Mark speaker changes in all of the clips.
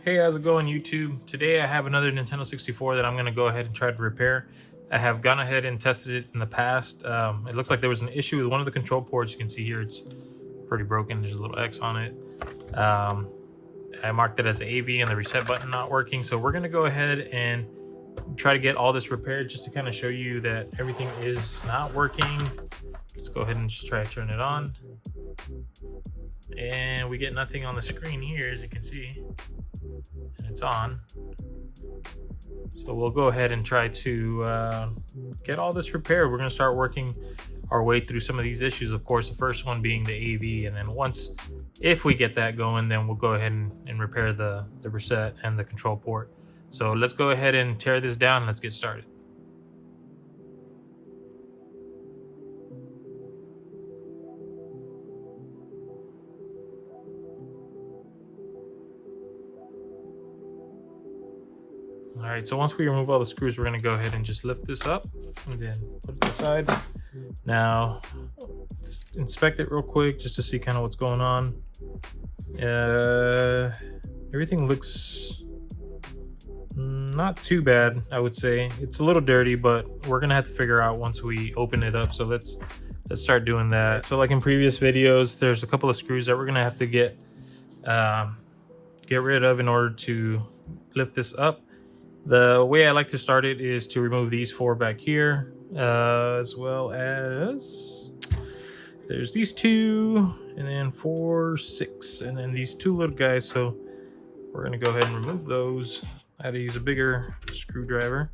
Speaker 1: Hey, how's it going, YouTube? Today I have another Nintendo 64 that I'm going to go ahead and try to repair. I have gone ahead and tested it in the past. It looks like there was an issue with one of the control ports. You can see here it's pretty broken. There's a little X on it. I marked it as AV and the reset button not working. So we're going to go ahead and try to get all this repaired just to kind of show you that everything is not working. Let's go ahead and just try to turn it on. And we get nothing on the screen here, as you can see, and it's on. So we'll go ahead and try to get all this repaired. We're going to start working our way through some of these issues. Of course, the first one being the AV, and then if we get that going, then we'll go ahead and repair the reset and the control port. So let's go ahead and tear this down and let's get started. All right, so once we remove all the screws, we're gonna go ahead and just lift this up and then put it aside. Now, let's inspect it real quick just to see kind of what's going on. Everything looks not too bad, I would say. It's a little dirty, but we're gonna have to figure out once we open it up. So let's start doing that. So like in previous videos, there's a couple of screws that we're gonna have to get rid of in order to lift this up. The way I like to start it is to remove these four back here, as well as there's these two, and then 4, 6, and then these two little guys. So we're gonna go ahead and remove those. I had to use a bigger screwdriver.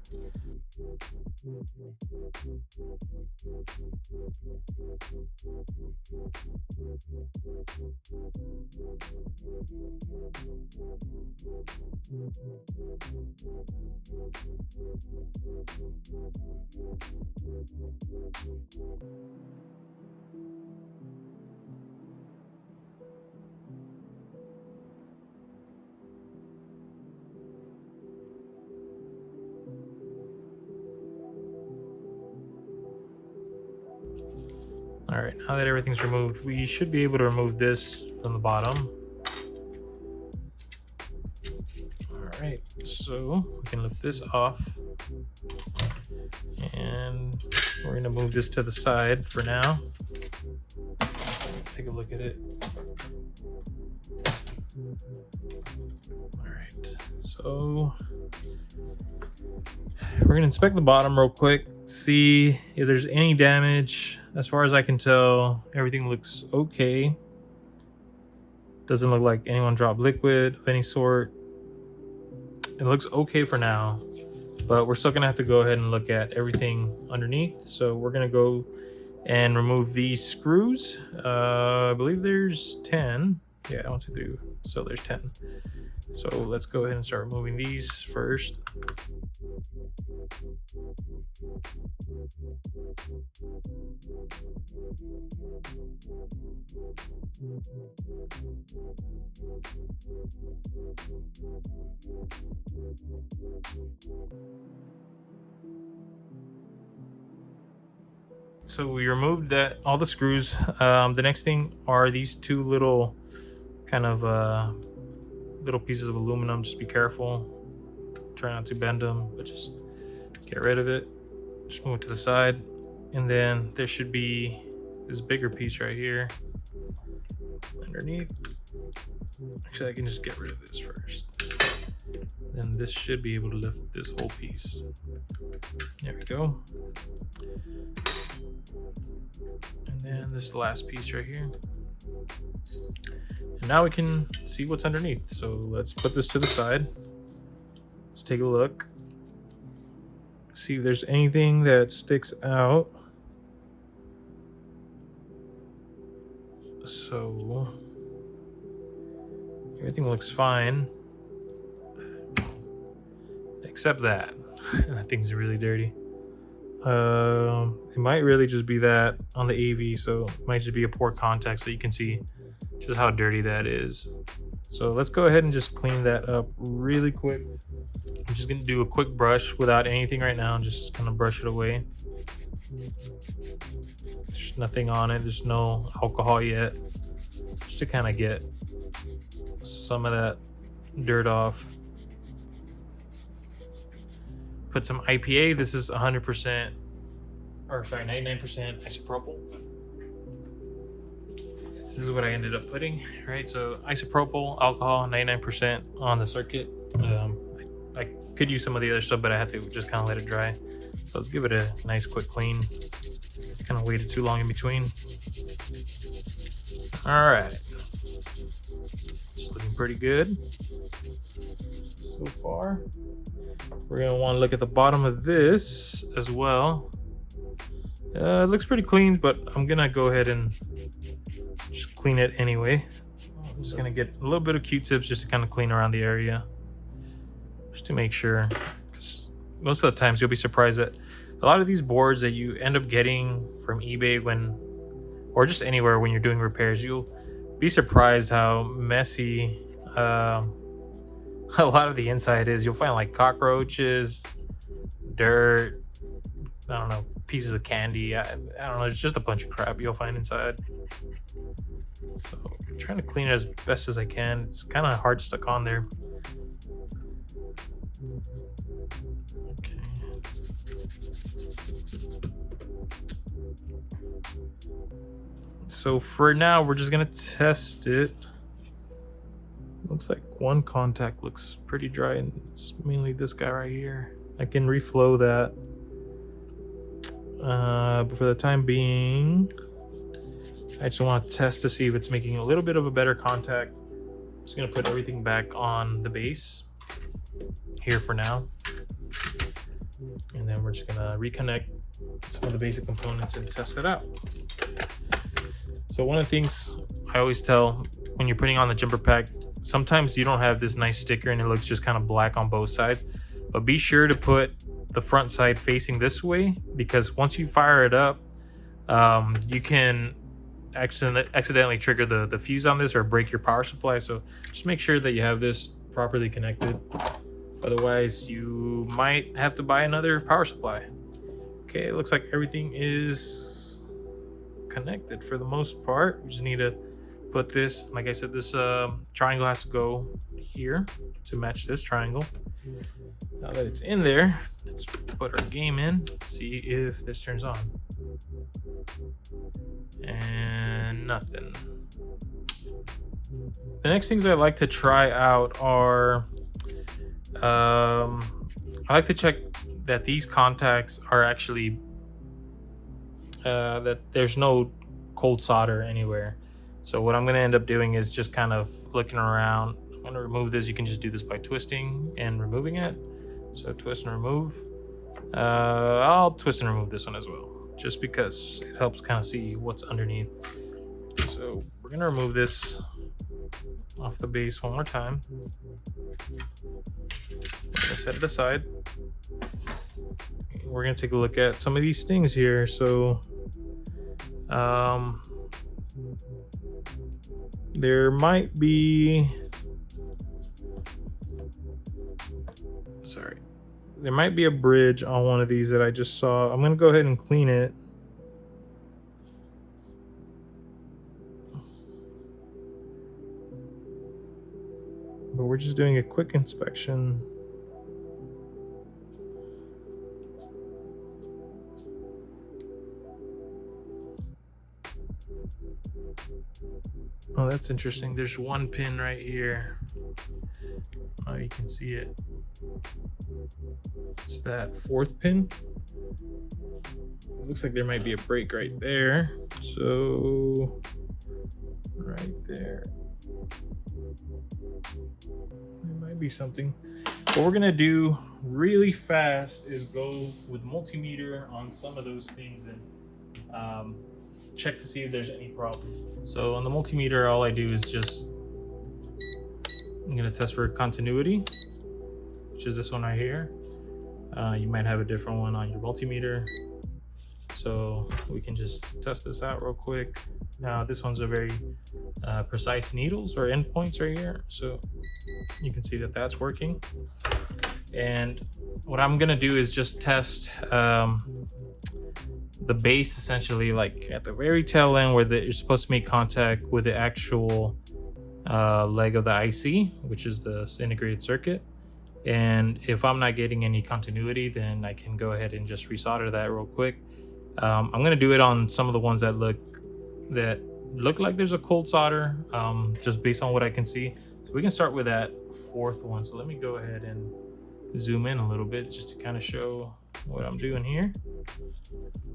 Speaker 1: All right, now that everything's removed, we should be able to remove this from the bottom. All right, so we can lift this off, and we're gonna move this to the side for now. Take a look at it. All right, so we're gonna inspect the bottom real quick, see if there's any damage. As far as I can tell, everything looks okay. Doesn't look like anyone dropped liquid of any sort. It looks okay for now, but we're still gonna have to go ahead and look at everything underneath. So we're gonna go and remove these screws. I believe there's 10. Yeah, 1, 2, 3. So there's 10. So let's go ahead and start removing these first. So we removed all the screws. The next thing are these two little kind of little pieces of aluminum. Just be careful. Try not to bend them, but just get rid of it. Just move it to the side. And then there should be this bigger piece right here underneath. Actually, I can just get rid of this first. Then this should be able to lift this whole piece. There we go. And then this last piece right here. And now we can see what's underneath. So let's put this to the side. Let's take a look. See if there's anything that sticks out. So everything looks fine. Except that. That thing's really dirty. It might really just be that on the AV, so it might just be a poor contact, so you can see just how dirty that is. So let's go ahead and just clean that up really quick. I'm just gonna do a quick brush without anything right now, just kind of brush it away. There's nothing on it, there's no alcohol yet. Just to kind of get some of that dirt off. Put some IPA. This is 100%, or sorry, 99% isopropyl. This is what I ended up putting, right? So isopropyl, alcohol, 99% on the circuit. I could use some of the other stuff, but I had to just kind of let it dry. So let's give it a nice quick clean. Kind of waited too long in between. All right. It's looking pretty good so far. We're gonna want to look at the bottom of this as well. It looks pretty clean, but I'm gonna go ahead and just clean it anyway. I'm just gonna get a little bit of Q-tips just to kind of clean around the area, just to make sure, because most of the times you'll be surprised that a lot of these boards that you end up getting from eBay or just anywhere when you're doing repairs, you'll be surprised how messy a lot of the inside is. You'll find like cockroaches, dirt, I don't know, pieces of candy. I don't know, it's just a bunch of crap you'll find inside. So I'm trying to clean it as best as I can. It's kind of hard stuck on there. Okay. So for now, we're just gonna test it. Looks like one contact looks pretty dry, and it's mainly this guy right here. I can reflow that. But for the time being, I just want to test to see if it's making a little bit of a better contact. I'm just gonna put everything back on the base here for now. And then we're just gonna reconnect some of the basic components and test it out. So one of the things I always tell when you're putting on the jumper pack, sometimes you don't have this nice sticker and it looks just kind of black on both sides, but be sure to put the front side facing this way, because once you fire it up, you can accidentally trigger the fuse on this or break your power supply. So just make sure that you have this properly connected. Otherwise, you might have to buy another power supply. Okay, it looks like everything is connected for the most part. We just need to put this, like I said, this triangle has to go here to match this triangle. Now that it's in there, let's put our game in, see if this turns on. And nothing. The next things I like to try out are I like to check that these contacts are actually that there's no cold solder anywhere. So what I'm going to end up doing is just kind of looking around. I'm going to remove this. You can just do this by twisting and removing it. So twist and remove. I'll twist and remove this one as well, just because it helps kind of see what's underneath. So we're going to remove this off the base one more time. Let's set it aside. We're going to take a look at some of these things here. So there might be, there might be a bridge on one of these that I just saw. I'm gonna go ahead and clean it. But we're just doing a quick inspection. Oh, that's interesting. There's one pin right here. Oh, you can see it. It's that fourth pin. It looks like there might be a break right there. So, right there. There might be something. What we're gonna do really fast is go with multimeter on some of those things and check to see if there's any problems. So on the multimeter, all I do is just, I'm gonna test for continuity, which is this one right here. You might have a different one on your multimeter. So we can just test this out real quick. Now this one's a very precise needles or endpoints right here. So you can see that that's working. And what I'm gonna do is just test the base, essentially, like at the very tail end where you're supposed to make contact with the actual leg of the IC, which is the integrated circuit. And if I'm not getting any continuity, then I can go ahead and just resolder that real quick. I'm going to do it on some of the ones that look like there's a cold solder, just based on what I can see. So we can start with that fourth one. So let me go ahead and zoom in a little bit just to kind of show what I'm doing here.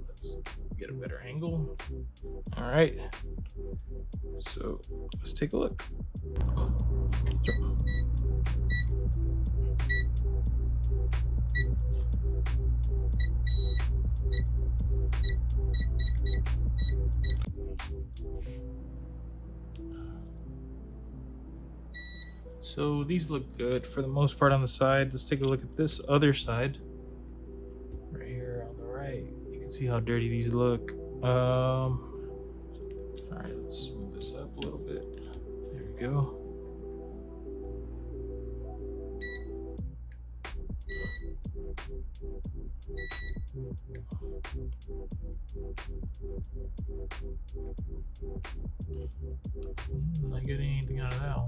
Speaker 1: Let's get a better angle. All right, so let's take a look. So these look good for the most part on the side. Let's take a look at this other side. Right here on the right, you can see how dirty these look. All right, let's smooth this up a little bit. There we go. Not getting anything out of that one.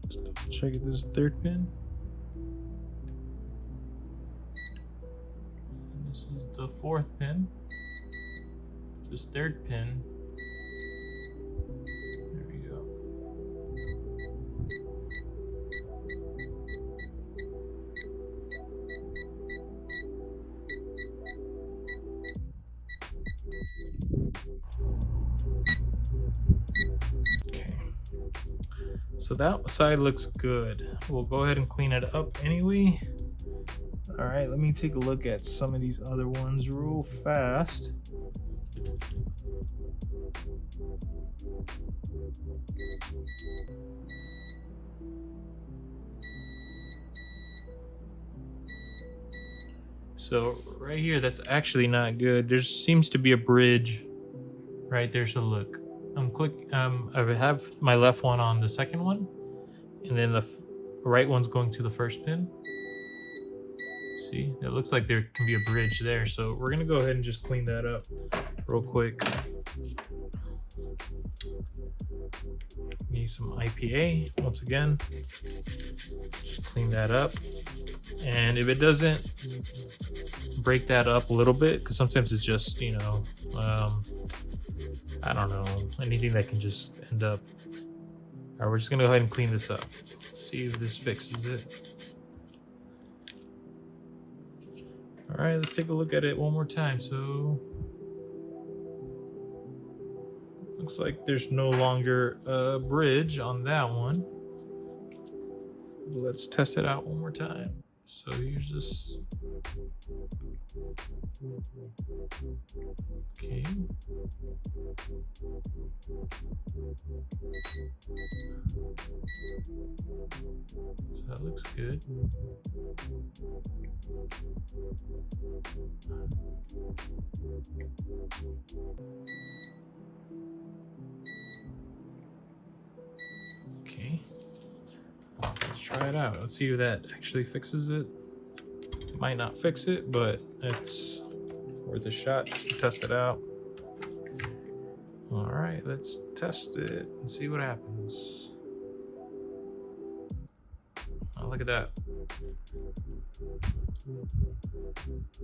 Speaker 1: Just double check it. This is third pin. And this is the fourth pin. This third pin. There we go. Okay. So that side looks good. We'll go ahead and clean it up anyway. All right, let me take a look at some of these other ones real fast. So right here, that's actually not good. There seems to be a bridge right there. So look, I have my left one on the second one, and then the right one's going to the first pin. See, it looks like there can be a bridge there. So we're gonna go ahead and just clean that up real quick. Use some IPA once again. Just clean that up. And if it doesn't break that up a little bit, because sometimes it's just, you know, I don't know, anything that can just end up. All right, we're just gonna go ahead and clean this up. See if this fixes it. All right, let's take a look at it one more time. So looks like there's no longer a bridge on that one. Let's test it out one more time. So here's this. Okay. So that looks good. Okay. Let's try it out. Let's see if that actually fixes it. Might not fix it, but it's worth a shot just to test it out. All right, let's test it and see what happens. Oh, look at that.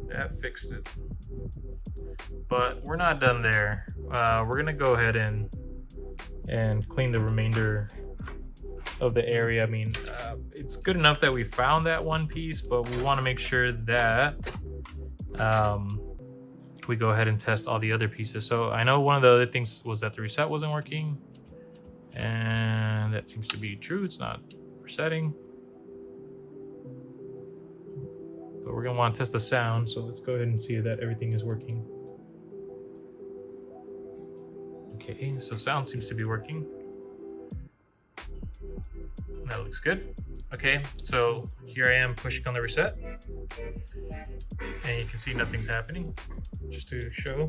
Speaker 1: That fixed it. But we're not done there. We're gonna go ahead and clean the remainder of the area. I mean, it's good enough that we found that one piece, but we want to make sure that we go ahead and test all the other pieces. So I know one of the other things was that the reset wasn't working, and that seems to be true. It's not resetting, but we're gonna want to test the sound. So let's go ahead and see that everything is working. Okay, so sound seems to be working. That looks good. Okay, so here I am pushing on the reset, and you can see nothing's happening, just to show.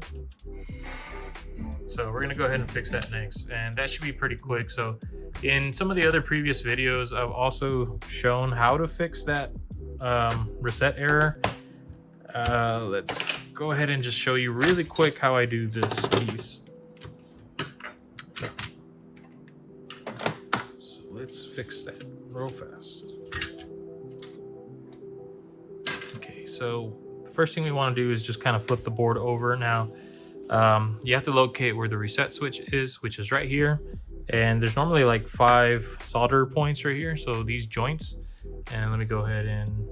Speaker 1: So we're gonna go ahead and fix that next, and that should be pretty quick. So in some of the other previous videos, I've also shown how to fix that reset error. Let's go ahead and just show you really quick how I do this piece. So let's fix that real fast. Okay, so the first thing we want to do is just kind of flip the board over. Now, you have to locate where the reset switch is, which is right here. And there's normally like 5 solder points right here. So these joints, and let me go ahead and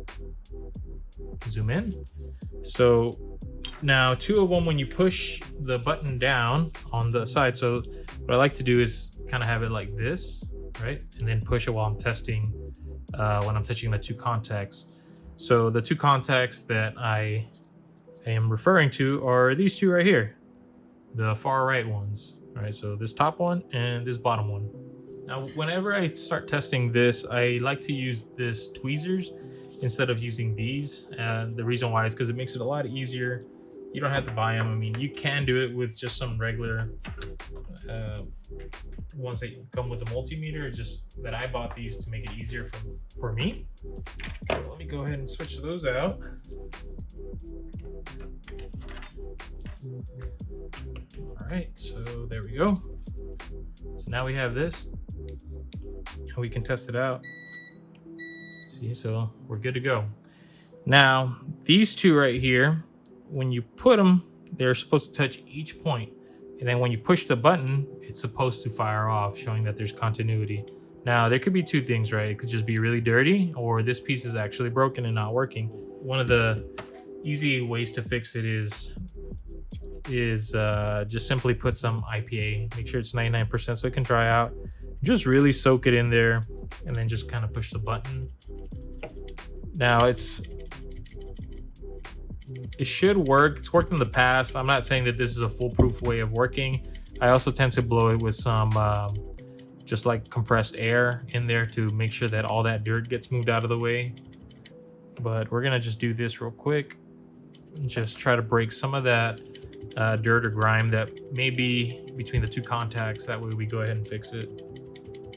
Speaker 1: zoom in. So now 2 of them, when you push the button down on the side. So what I like to do is kind of have it like this, right? And then push it while I'm testing, when I'm touching the 2 contacts. So the 2 contacts that I am referring to are these 2 right here, the far right ones. All right, so this top one and this bottom one. Now, whenever I start testing this, I like to use this tweezers instead of using these. And the reason why is because it makes it a lot easier. You don't have to buy them. I mean, you can do it with just some regular ones that come with the multimeter. Just that I bought these to make it easier for me. So let me go ahead and switch those out. All right, so there we go. So now we have this, and we can test it out. See, so we're good to go. Now, these 2 right here, when you put them, they're supposed to touch each point. And then when you push the button, it's supposed to fire off, showing that there's continuity. Now, there could be 2 things, right? It could just be really dirty, or this piece is actually broken and not working. One of the easy ways to fix it is just simply put some IPA. Make sure it's 99% so it can dry out. Just really soak it in there, and then just kind of push the button. Now it should work. It's worked in the past. I'm not saying that this is a foolproof way of working. I also tend to blow it with some just like compressed air in there to make sure that all that dirt gets moved out of the way. But we're gonna just do this real quick and just try to break some of that dirt or grime that may be between the 2 contacts. That way we go ahead and fix it.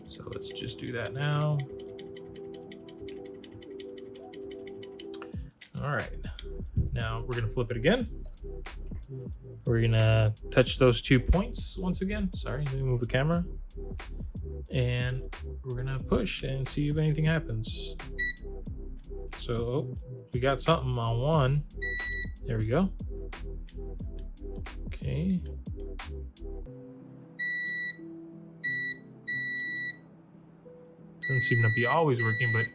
Speaker 1: So let's just do that now. All right, now we're gonna flip it again. We're gonna touch those 2 points once again. Sorry, let me move the camera. And we're gonna push and see if anything happens. So we got something on one. There we go. Okay. Doesn't seem to be always working, but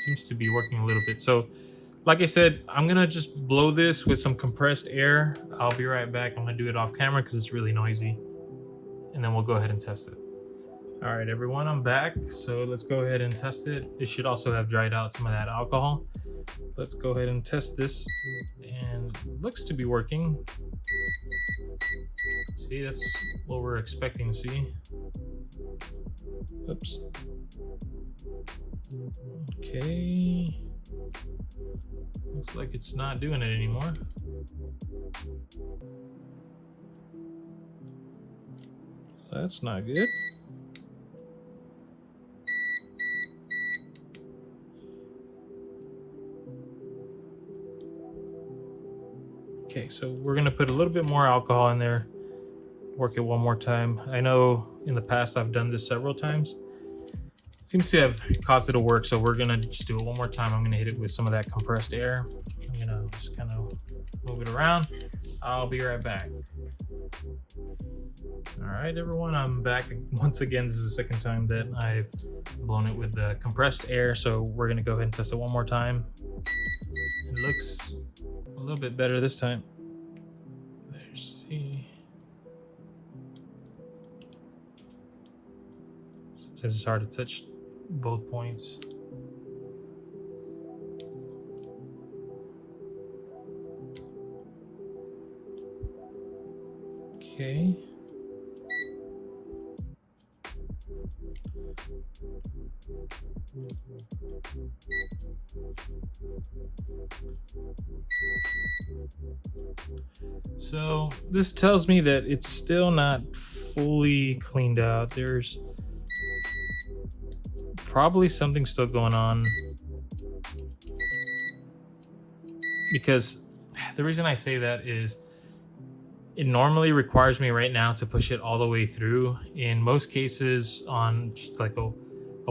Speaker 1: seems to be working a little bit. So like I said, I'm gonna just blow this with some compressed air. I'll be right back. I'm gonna do it off camera because it's really noisy, and then we'll go ahead and test it. All right, everyone, I'm back. So let's go ahead and test it. It should also have dried out some of that alcohol. Let's go ahead and test this, and it looks to be working. See, that's what we're expecting to see. Oops. Okay. Looks like it's not doing it anymore. That's not good. Okay, so we're gonna put a little bit more alcohol in there, work it one more time. I know in the past I've done this several times. Seems to have caused it to work, so we're gonna just do it one more time. I'm gonna hit it with some of that compressed air. I'm gonna just kind of move it around. I'll be right back. All right, everyone, I'm back once again. This is the second time that I've blown it with the compressed air, so we're gonna go ahead and test it one more time. It looks a little bit better this time. Let's see. Sometimes it's hard to touch both points. Okay. So this tells me that it's still not fully cleaned out. There's probably something still going on, because the reason I say that is it normally requires me right now to push it all the way through. In most cases, on just like a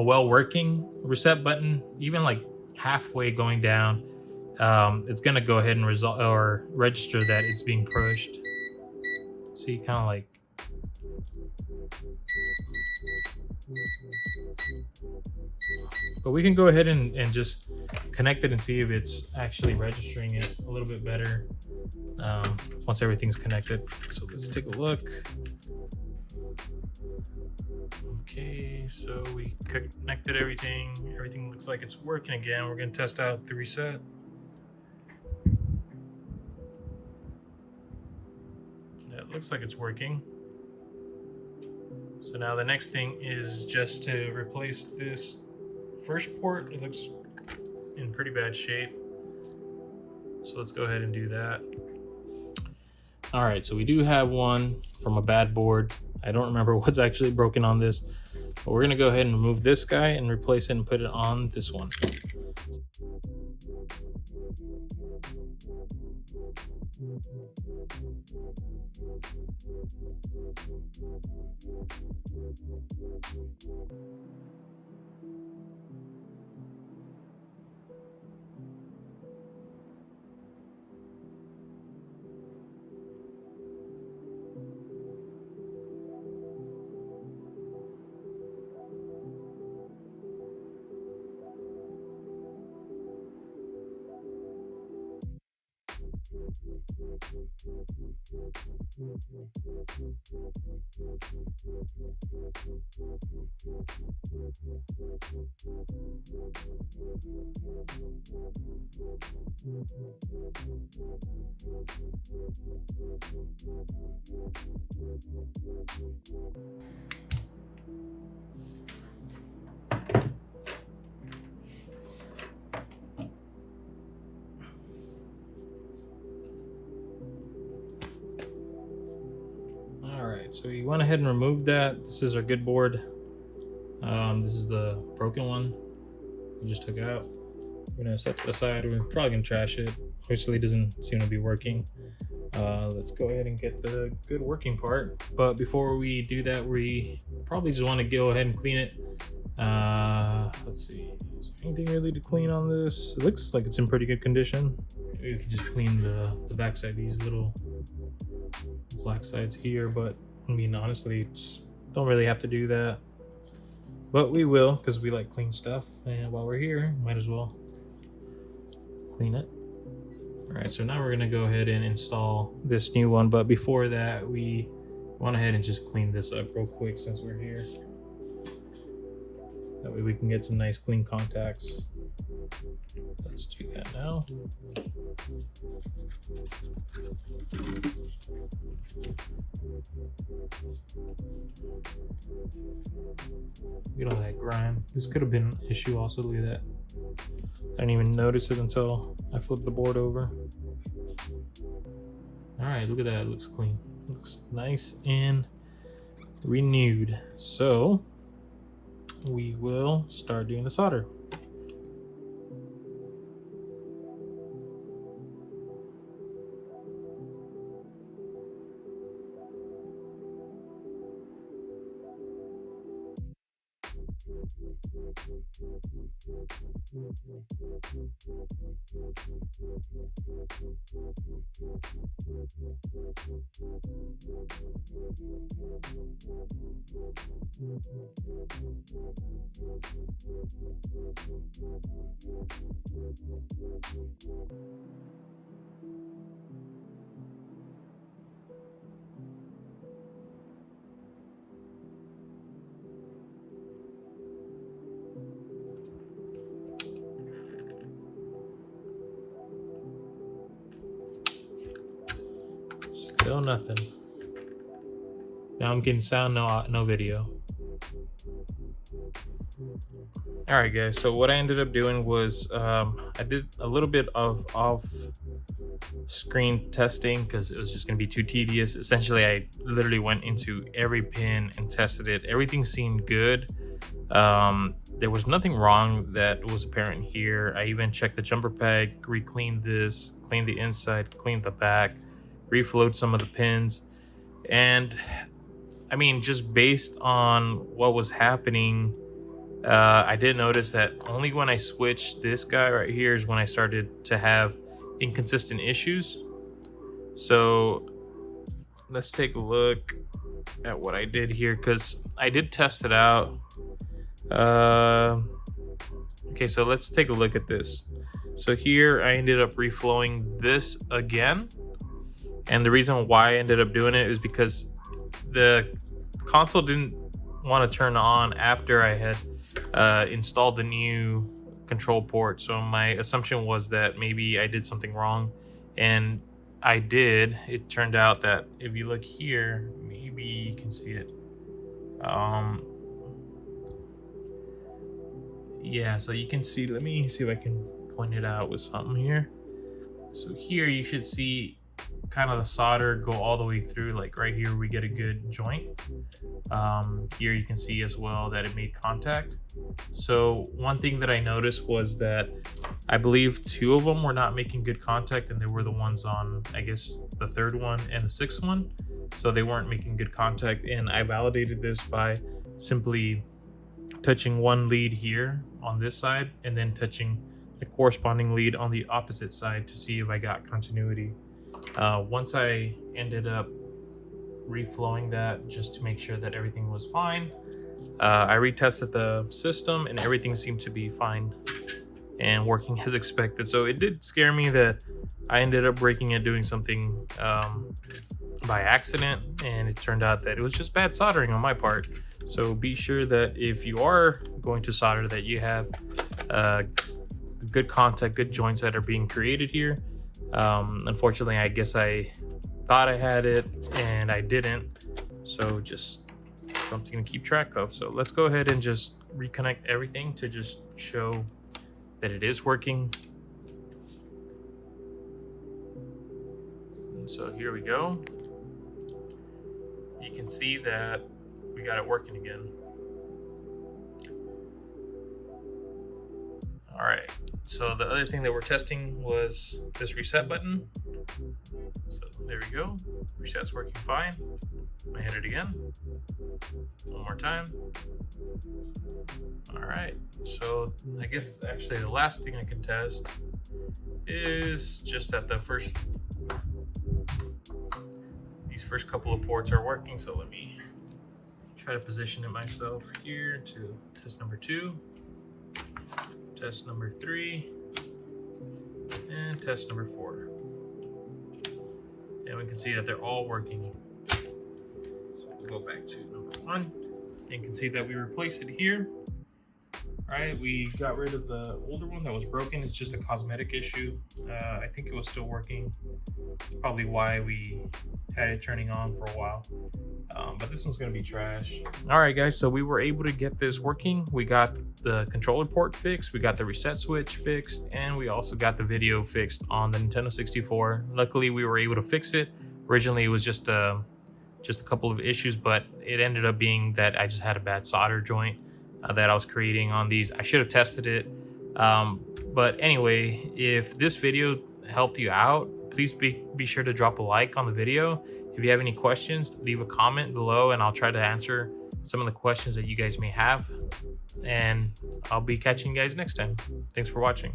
Speaker 1: well working reset button, even like halfway going down, it's gonna go ahead and result or register that it's being pushed. So you kind of like, but we can go ahead and just connect it and see if it's actually registering it a little bit better once everything's connected. So let's take a look. Okay, so we connected everything. Everything looks like it's working again. We're going to test out the reset. It looks like it's working. So now the next thing is just to replace this first port. It looks in pretty bad shape. So let's go ahead and do that. All right, so we do have one from a bad board. I don't remember what's actually broken on this, but we're gonna go ahead and remove this guy and replace it and put it on this one. So we went ahead and removed that. This is our good board. This is the broken one we just took out. We're gonna set that aside. We're probably gonna trash it. Obviously it doesn't seem to be working. Let's go ahead and get the good working part. But before we do that, we probably just want to go ahead and clean it. Let's see. Is there anything really to clean on this? It looks like it's in pretty good condition. Maybe we can just clean the backside, these little black sides here, but I mean, honestly, don't really have to do that, but we will because we like clean stuff, and while we're here, might as well clean it. All right, so now we're gonna go ahead and install this new one, but before that, we went ahead and just clean this up real quick since we're here. That way we can get some nice clean contacts. Let's do that now. Look at all that grime. This could have been an issue also. Look at that. I didn't even notice it until I flipped the board over. All right, look at that. It looks clean. It looks nice and renewed. So we will start doing the solder. Still nothing. Now I'm getting sound, no video. All right, guys. So what I ended up doing was I did a little bit of off-screen testing because it was just going to be too tedious. Essentially, I literally went into every pin and tested it. Everything seemed good. There was nothing wrong that was apparent here. I even checked the jumper peg, re-cleaned this, cleaned the inside, cleaned the back, reflowed some of the pins. And I mean, just based on what was happening, I did notice that only when I switched this guy right here is when I started to have inconsistent issues. So let's take a look at what I did here, because I did test it out. Okay, so let's take a look at this. So here I ended up reflowing this again. And the reason why I ended up doing it is because the console didn't want to turn on after I had installed the new control port. So my assumption was that maybe I did something wrong, and I did. It turned out that if you look here, maybe you can see it. Yeah, so you can see, let me see if I can point it out with something here. So here you should see kind of the solder go all the way through. Like right here we get a good joint. Here you can see as well that it made contact. So one thing that I noticed was that I believe 2 of them were not making good contact, and they were the ones on, I guess, the 3rd one and the 6th one. So they weren't making good contact, and I validated this by simply touching one lead here on this side and then touching the corresponding lead on the opposite side to see if I got continuity. Once I ended up reflowing that just to make sure that everything was fine, I retested the system and everything seemed to be fine and working as expected. So it did scare me that I ended up breaking it doing something by accident, and it turned out that it was just bad soldering on my part. So be sure that if you are going to solder, that you have good contact, good joints that are being created here. Unfortunately, I guess I thought I had it and I didn't, so just something to keep track of. So let's go ahead and just reconnect everything to just show that it is working. And so here we go. You can see that we got it working again. All right, so the other thing that we're testing was this reset button. So there we go, reset's working fine. I hit it again, one more time. All right, so I guess actually the last thing I can test is just that these first couple of ports are working. So let me try to position it myself here to test number 2. Test number 3, and test number 4. And we can see that they're all working. So we'll go back to number 1, and you can see that we replaced it here. All right, we got rid of the older one that was broken. It's just a cosmetic issue. I think it was still working. It's probably why we had it turning on for a while. But this one's gonna be trash. All right, guys, so we were able to get this working. We got the controller port fixed, we got the reset switch fixed, and we also got the video fixed on the Nintendo 64. Luckily, we were able to fix it. Originally, it was just a couple of issues, but it ended up being that I just had a bad solder joint that I was creating on these. I should have tested it. But anyway, if this video helped you out, please be sure to drop a like on the video. If you have any questions, leave a comment below and I'll try to answer some of the questions that you guys may have. And I'll be catching you guys next time. Thanks for watching.